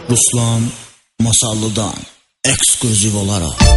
Ruslan Masallıdan ekskluziv olaraq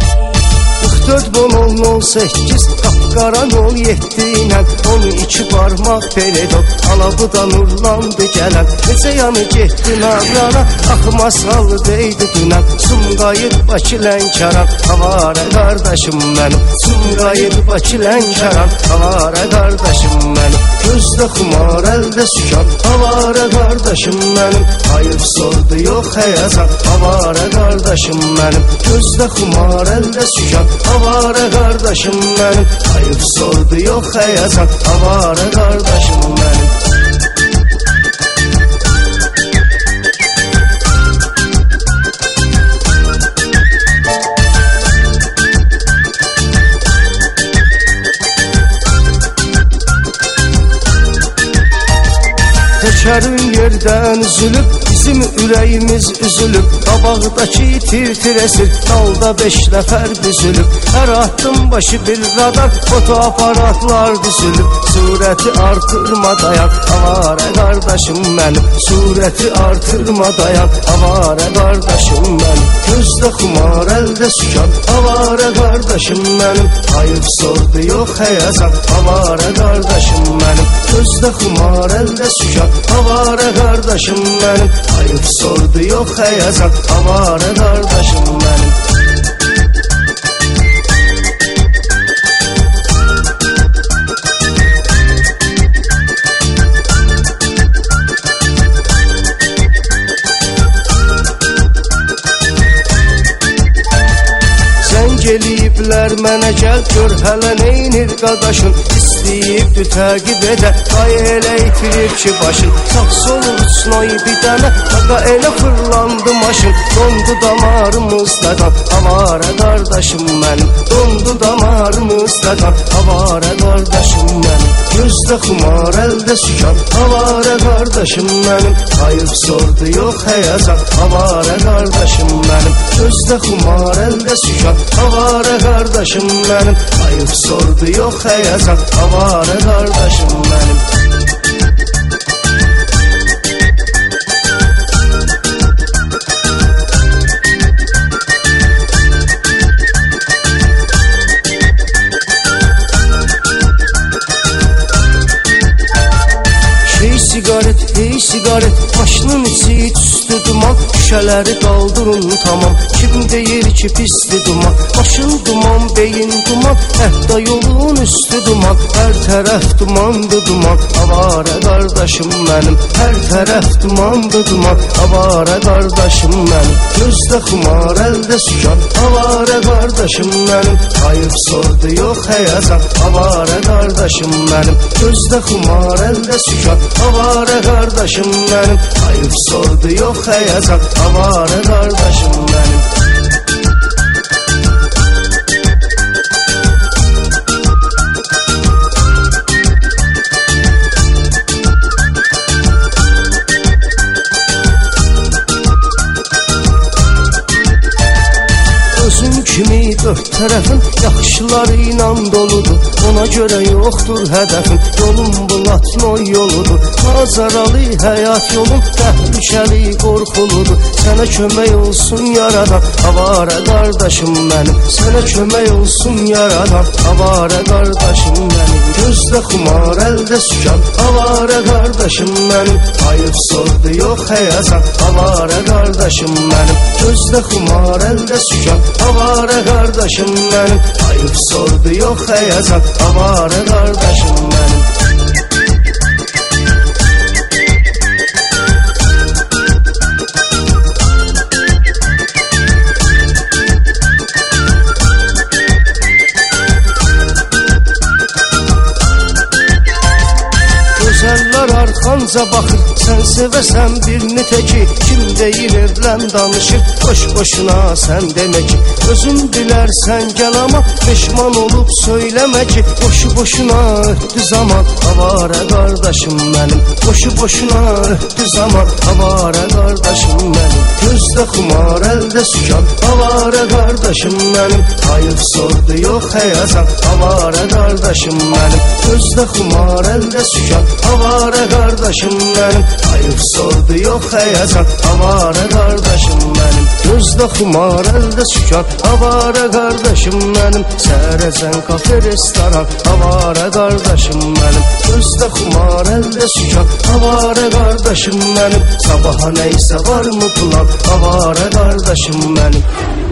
44-10-18 qapqara 07 ilə 12 barmaq peredot Alabıdan urlandı gələn Necə yanı getdi navrana Axıma salıydı dünən Sumqayıt Bakı Lənkəran Avara qardaşım mənim Sumqayıt Bakı Lənkəran Avara qardaşım mənim Gözdə xumar əldə sükan Avara qardaşım mənim Hayır sordu yox həyazan Avara qardaşım mənim Gözdə xumar əldə sükan Avara qardaşım mənim Ayıb sordu yox həyazan Avara qardaşım mənim Təkərin yerdən üzülüb, bizim ürəyimiz üzülüb Qabaqdakı tir-tir əsir, dalda 5 nəfər düzülüb Hər addım başı bir radar, fotoaparatlar düzülüb Surəti artırma dayan, avara qardaşım mənim Surəti artırma dayan, avara qardaşım mənim Gözdə xumar, əldə sükan, avara qardaşım mənim Ayıb sordu yox həyazan, avara qardaşım mənim Gözdə xumar, əldə sükan Avara qardaşım mənim Ayıb sordu yox həyazan Avara qardaşım mənim Geliblər mənə gəl gör hələ neynir qaqaşın İstəyibdü təqib edə Qay elə itirib ki başın Sağ solun uçnoy bir dənə Qaqa elə fırlandı maşın Dondu damarımızdadan Avara qardaşım mənim Dondu damarımızdadan Avara qardaşım mənim Gözdə xumar əldə sükan Avara qardaşım mənim Ayıb sordu yox həyazan Avara qardaşım mənim Gözdə xumar əldə sükan Avara qardaşım mənim Ayıb sordu yox həyazan Avara qardaşım mənim Sigaret, ey sigaret Başının içi tüstü duman Şüşələri qaldırın tamam Kim deyir ki pisli duman Başın duman, beyin duman Hətta yolun üstü duman Hər tərəf dumandı duman Avara qardaşım mənim Hər tərəf dumandı duman Avara qardaşım mənim Gözdə xumar, əldə sükan Avara qardaşım mənim Ayıb sordu yox həyazan Avara qardaşım mənim Gözdə xumar, əldə sükan Avara qardaşım mənim Ayıb sordu yox həyazan Avara qardaşım mənim Özün kimi dörd tərəfin yaxşıları ilə doludur Ona görə yoxdur hədəfin Yolun Bulatnoy yoludur Mazaralı həyat yolun təhlükəli qorxuludur Sənə kömək olsun yaradan Avara qardaşım mənim Sənə kömək olsun yaradan Avara qardaşım mənim Gözdə xumar, əldə sükan Avara qardaşım mənim Ayıb sordu yox həyazan Avara qardaşım mənim Gözdə xumar, əldə sükan Avara qardaşım mənim Ayıb sordu yox həyazan Avara qardaşım mənim Gözəllər arxanca baxır Sən sevəsən birini təki Kim deyir evlən danışır Boş-boşuna sən demə ki Özün bilərsən gəl ama Peşman olub söyləmə ki Boşu-boşuna ötdü zaman Avara qardaşım mənim Boşu-boşuna ötdü zaman Avara qardaşım mənim Gözdə xumar, əldə sükan Avara qardaşım mənim Ayıb sordu yox həyazan Avara qardaşım mənim Gözdə xumar, əldə sükan Avara qardaşım qardaşım mənim, ayıq sordu yox həyəcan, avara qardaşım mənim. Gözdə xumar, əldə sükan, avara qardaşım mənim. Sərəcən kafe, restoran, avara qardaşım mənim. Gözdə xumar, əldə sükan, avara qardaşım mənim. Sabaha neysə var mı plan, avara qardaşım mənim.